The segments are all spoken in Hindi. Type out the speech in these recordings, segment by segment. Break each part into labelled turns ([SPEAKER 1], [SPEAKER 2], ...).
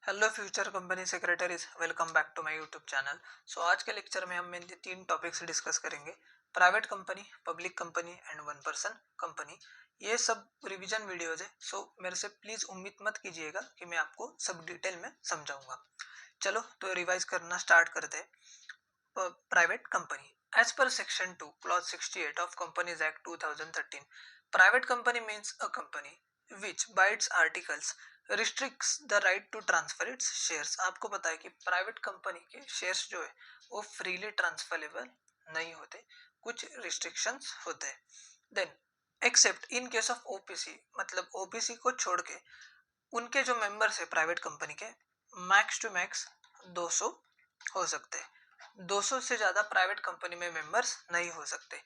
[SPEAKER 1] Hello future company secretaries, welcome back to my YouTube channel. So आज के लेक्चर में हम मेनली तीन टॉपिक्स डिस्कस करेंगे। Private company, public company and one person company. ये सब रिवीजन वीडियोज है, सो मेरे से प्लीज उम्मीद मत कीजिएगा कि मैं आपको सब डिटेल में समझाऊंगा। चलो तो रिवाइज करना स्टार्ट करते हैं। Private company as per section 2 clause 68 of companies act 2013, private company means a company which by its articles restricts the right to transfer its shares। आपको पता है कि प्राइवेट कंपनी के शेयर्स जो है वो फ्रीली ट्रांसफरेबल नहीं होते, कुछ रिस्ट्रिक्शंस होते हैं। Then except in case of OPC, मतलब ओपीसी को छोड़ के उनके जो मेंबर्स है प्राइवेट कंपनी के, मैक्स टू मैक्स 200 हो सकते हैं। 200 से ज्यादा प्राइवेट कंपनी में मेंबर्स नहीं हो सकते,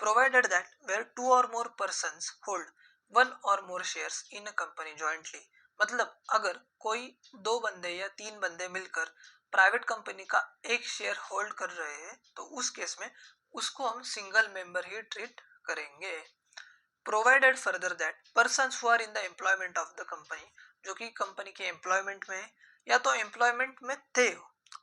[SPEAKER 1] प्रोवाइडेड दैट वेयर टू और मोर पर्सन्स होल्ड वन और more shares in a company jointly. मतलब अगर कोई दो बंदे या तीन बंदे मिलकर प्राइवेट कंपनी का एक शेयर होल्ड कर रहे हैं तो उस केस में उसको हम सिंगल मेंबर ही ट्रीट करेंगे। Provided further that persons who are in the employment of the company, जो कि कंपनी के एम्प्लॉयमेंट में है या तो एम्प्लॉयमेंट में थे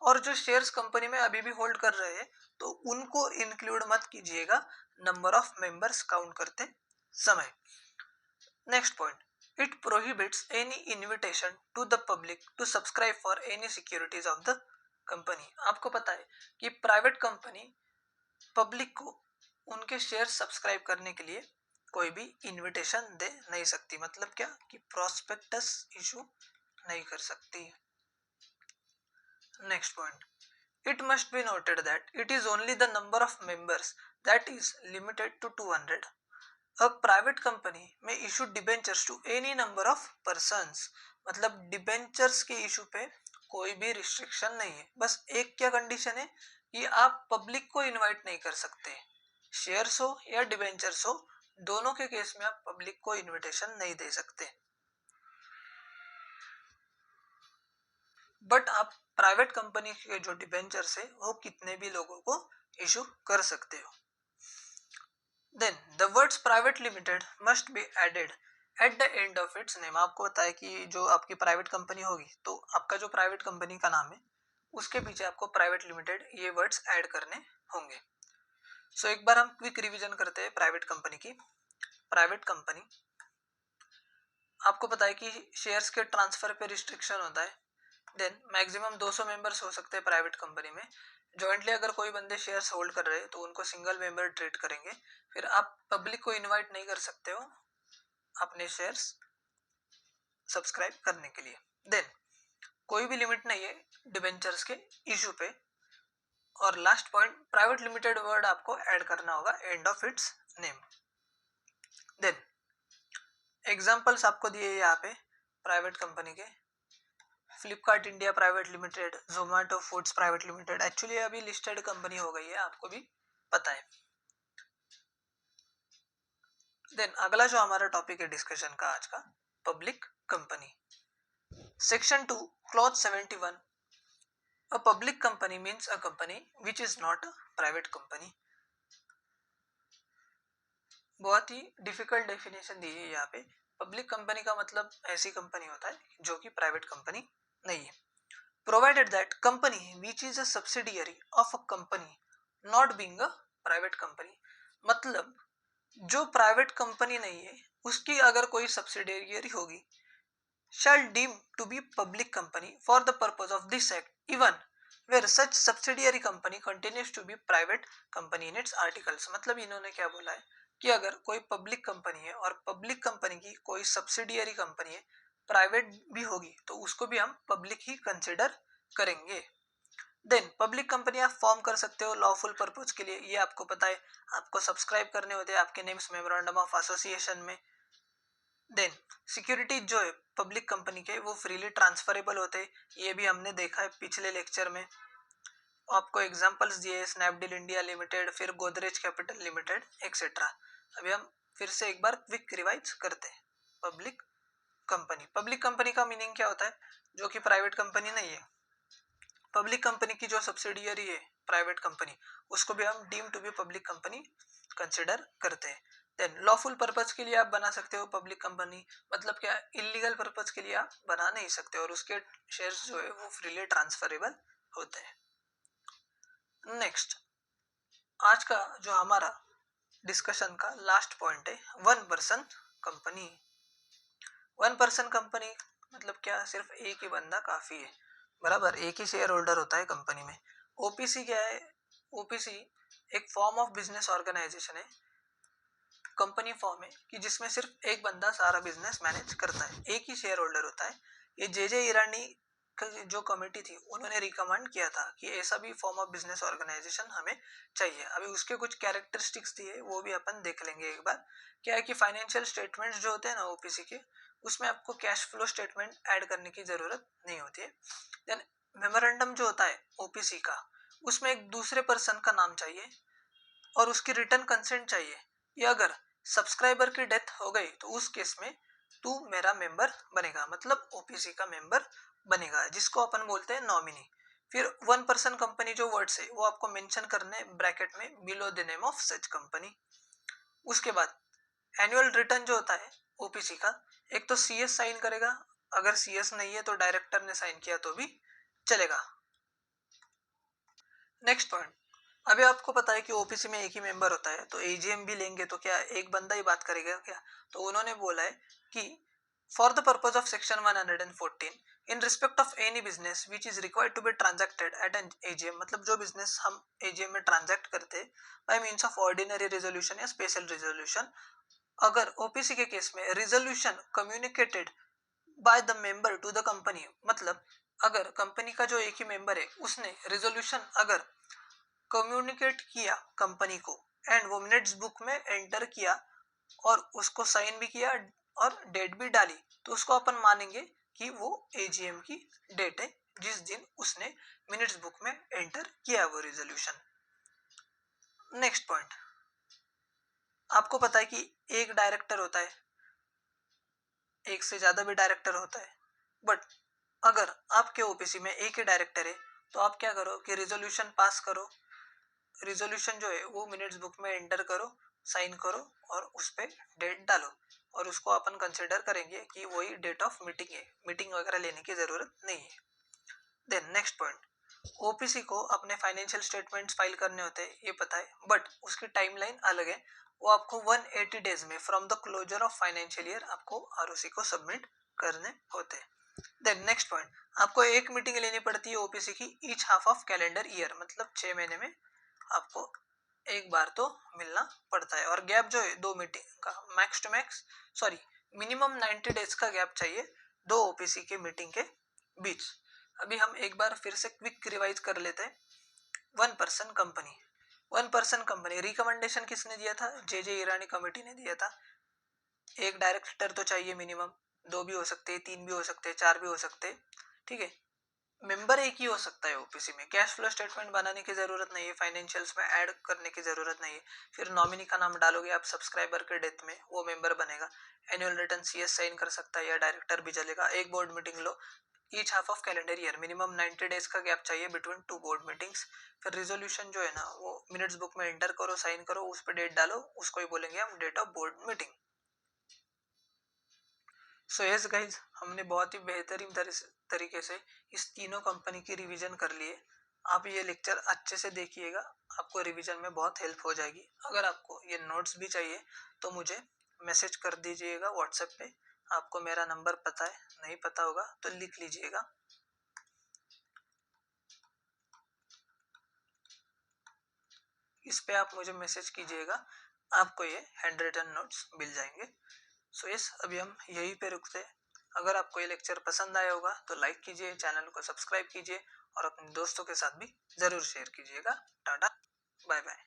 [SPEAKER 1] और जो शेयर्स कंपनी में अभी भी होल्ड कर रहे हैं, तो उनको इंक्लूड मत कीजिएगा नंबर ऑफ मेंबर्स काउंट करते समय। Next point, it prohibits any invitation to the public to subscribe for any securities of the company. आपको पता है कि प्राइवेट कंपनी पब्लिक को उनके शेयर सब्सक्राइब करने के लिए कोई भी इनविटेशन दे नहीं सकती। मतलब क्या कि प्रोस्पेक्टस इशू नहीं कर सकती। Next point, it must be noted that it is only the number of members that is limited to 200. A private company may issue debentures to any number of persons। मतलब डिबेंचर्स के इशू पे कोई भी रिस्ट्रिक्शन नहीं है, बस एक क्या कंडीशन है कि आप पब्लिक को इनवाइट नहीं कर सकते। शेयर्स हो या डिबेंचर्स हो, दोनों के केस में आप पब्लिक को इनविटेशन नहीं दे सकते, बट आप प्राइवेट कंपनी के जो डिबेंचर्स है वो कितने भी लोगों को इशू कर सकते हो। Then the words private limited must be added at the end of its name. आपको पता है कि जो आपकी प्राइवेट कंपनी होगी तो आपका जो प्राइवेट कंपनी का नाम है उसके पीछे आपको प्राइवेट लिमिटेड ये वर्ड्स ऐड करने होंगे। सो एक बार हम क्विक रिवीजन करते हैं प्राइवेट कंपनी की। प्राइवेट कंपनी, आपको पता है कि शेयर्स के ट्रांसफर पे रिस्ट्रिक्शन होता है। देन मैक्सिमम 200 मेंबर्स हो सकते हैं प्राइवेट कंपनी में। जॉइंटली अगर कोई बंदे शेयर्स होल्ड कर रहे हैं तो उनको सिंगल मेंबर ट्रीट करेंगे। फिर आप पब्लिक को इनवाइट नहीं कर सकते हो अपने शेयर्स सब्सक्राइब करने के लिए। देन कोई भी लिमिट नहीं है डिबेंचर्स के इशू पे। और last point, private limited word आपको ऐड करना होगा end of its name. Then examples आपको दिए यहाँ पे प्राइवेट कंपनी के, Flipkart India private limited, Zomato foods private limited. Actually अभी लिस्टेड कंपनी हो गई है, आपको भी पता है। देन अगला जो हमारा टॉपिक है डिस्कशन का आज का, public company. Section 2 clause 71, a public company means a company which is not a private company. बहुत ही डिफिकल्ट डेफिनेशन दी है यहाँ पे। पब्लिक कंपनी का मतलब ऐसी कंपनी होता है जो कि प्राइवेट कंपनी नहीं है। Provided that company which is a subsidiary of a company not being a private company. मतलब जो प्राइवेट कंपनी नहीं है उसकी अगर कोई सब्सिडियरी होगी, shall deem to be public company for the purpose of this act even where such subsidiary company continues to be private company in its articles। मतलब इन्होंने क्या बोला है कि अगर कोई पब्लिक कंपनी है और पब्लिक कंपनी की कोई सब्सिडियरी कंपनी है, प्राइवेट भी होगी, तो उसको भी हम पब्लिक ही कंसिडर करेंगे। देन पब्लिक कंपनी आप फॉर्म कर सकते हो लॉफुल पर्पज के लिए, ये आपको पता है। आपको सब्सक्राइब करने होते हैं आपके नेम्स मेमोरेंडम ऑफ एसोसिएशन में। देन सिक्योरिटी जो है पब्लिक कंपनी के वो फ्रीली ट्रांसफरेबल होते हैं, ये भी हमने देखा है पिछले लेक्चर में। आपको एग्जांपल्स दिए, स्नैपडील इंडिया लिमिटेड, फिर गोदरेज कैपिटल लिमिटेड एक्सेट्रा। अभी हम फिर से एक बार क्विक रिवाइज करते हैं। पब्लिक कंपनी, पब्लिक कंपनी का मीनिंग क्या होता है? जो कि प्राइवेट कंपनी नहीं है। पब्लिक कंपनी की जो सब्सिडियरी है प्राइवेट कंपनी, उसको भी हम deem to be public company consider करते हैं। देन लॉफुल पर्पज के लिए आप बना सकते हो पब्लिक कंपनी, मतलब क्या, इलीगल पर्पज के लिए आप बना नहीं सकते और उसके शेयर्स जो है वो फ्रीली ट्रांसफरेबल होते हैं। नेक्स्ट, आज का जो हमारा डिस्कशन का लास्ट पॉइंट है, one person company. One person company मतलब क्या, सिर्फ एक ही बंदा काफी है, बराबर, एक ही शेयर होल्डर होता है कंपनी में। ओपीसी क्या है? ओपीसी एक फॉर्म ऑफ बिजनेस ऑर्गेनाइजेशन है, कंपनी फॉर्म है कि जिसमें सिर्फ एक बंदा सारा बिजनेस मैनेज करता है, एक ही शेयर होल्डर होता है। ये जे ईरानी जो कमेटी थी उन्होंने रिकमेंड किया था कि ऐसा भी फॉर्म ऑफ बिजनेस ऑर्गेनाइजेशन हमें चाहिए। अभी उसके कुछ कैरेक्टरिस्टिक्स दिए, वो भी अपन देख लेंगे एक बार। क्या है कि फाइनेंशियल स्टेटमेंट्स जो होते हैं ना ओपीसी के, उसमें आपको कैश फ्लो स्टेटमेंट ऐड करने की जरूरत नहीं होती है। देन मेमोरेंडम जो होता है ओपीसी का, उसमें एक दूसरे पर्सन का नाम चाहिए और उसकी रिटर्न कंसेंट चाहिए। या अगर सब्सक्राइबर की डेथ हो गई तो उस केस में तू मेरा मेंबर बनेगा, मतलब ओपीसी का मेंबर बनेगा, जिसको अपन बोलते हैं नॉमिनी। फिर वन पर्सन कंपनी जो वर्ड्स है वो आपको मेंशन करने ब्रैकेट में below the name of such company. उसके बाद एनुअल रिटर्न जो होता है ओपीसी का, एक तो सीएस साइन करेगा, अगर सीएस नहीं है तो डायरेक्टर ने साइन किया तो भी चलेगा। नेक्स्ट पॉइंट, अभी आपको पता है कि ओपीसी में एक ही मेंबर होता है, तो एजीएम भी लेंगे तो क्या एक बंदा ही बात करेगा क्या? तो उन्होंने बोला है कि for the purpose of section 114 in respect of any business which is required to be transacted at an AGM, मतलब जो बिजनेस हम एजीएम में ट्रांजैक्ट करते हैं by means of ordinary resolution या स्पेशल रेजोल्यूशन, अगर ओपीसी के केस में resolution communicated by the member to the company, मतलब अगर कंपनी का जो एक ही मेंबर है उसने रिजोल्यूशन अगर कम्युनिकेट किया कंपनी को एंड वो मिनट्स बुक में एंटर किया और उसको साइन भी किया और डेट भी डाली, तो उसको अपन मानेंगे कि वो एजीएम की डेट है जिस दिन उसने मिनट्स बुक में एंटर किया वो रिजोल्यूशन। नेक्स्ट पॉइंट, आपको पता है कि एक डायरेक्टर होता है, एक से ज्यादा भी डायरेक्टर होता है, बट अगर आपके ओपीसी में एक ही डायरेक्टर है तो आप क्या करो कि रिजोल्यूशन पास करो, रिजोल्यूशन जो है वो मिनट्स बुक में एंटर करो, साइन करो और उस पर डेट डालो, और उसको अपन कंसिडर करेंगे कि वही डेट ऑफ मीटिंग है, मीटिंग वगैरह लेने की जरूरत नहीं है। देन नेक्स्ट पॉइंट, ओपीसी को अपने फाइनेंशियल स्टेटमेंट्स फाइल करने होते हैं, ये पता है, बट उसकी टाइमलाइन अलग है। वो आपको 180 डेज में from the closure of financial year आपको आरओसी को सबमिट करने होते हैं। देन नेक्स्ट पॉइंट, आपको एक मीटिंग लेनी पड़ती है ओपीसी की each half of calendar year, मतलब 6 महीने में आपको एक बार तो मिलना पड़ता है, और गैप जो है दो मीटिंग का max to max, sorry, minimum 90 days का गैप चाहिए दो ओपीसी के मीटिंग के बीच। अभी हम एक बार फिर से क्विक रिवाइज कर लेते हैं। One person company, one person company recommendation किसने दिया था? जे ईरानी कमेटी ने दिया था। एक डायरेक्टर तो चाहिए मिनिमम, दो भी हो सकते हैं, तीन भी हो सकते हैं, चार भी हो सकते हैं, ठीक है। मेंबर एक ही हो सकता है ओपीसी में, कैश फ्लो स्टेटमेंट बनाने की जरूरत नहीं है, फाइनेंशियल्स में ऐड करने की जरूरत नहीं है। फिर नॉमिनी का नाम डालोगे आप सब्सक्राइबर के डेथ में, वो मेंबर बनेगा। एनुअल रिटर्न सीएस साइन कर सकता है या डायरेक्टर भी चलेगा। एक बोर्ड मीटिंग लो each half of calendar year, minimum 90 days का गैप चाहिए बिटवीन टू बोर्ड मीटिंग्स। फिर रिजोल्यूशन जो है ना वो मिनट्स बुक में एंटर करो, साइन करो, उस पर डेट डालो, उसको ही बोलेंगे हम date of board meeting. So yes guys, हमने बहुत ही बेहतरीन तरीके से इस तीनों कंपनी की रिवीजन कर लिए। आप ये लेक्चर अच्छे से देखिएगा, आपको रिवीजन में बहुत हेल्प हो जाएगी। अगर आपको ये नोट्स भी चाहिए तो मुझे मैसेज कर दीजिएगा व्हाट्सएप पे। आपको मेरा नंबर पता है, नहीं पता होगा तो लिख लीजिएगा। इस पे आप मुझे मैसेज कीजिएगा, आपको ये हैंड रिटन नोट्स मिल जाएंगे। सो यस, अभी हम यहीं पे रुकते हैं। अगर आपको ये लेक्चर पसंद आया होगा तो लाइक कीजिए, चैनल को सब्सक्राइब कीजिए और अपने दोस्तों के साथ भी ज़रूर शेयर कीजिएगा। Tata, bye bye.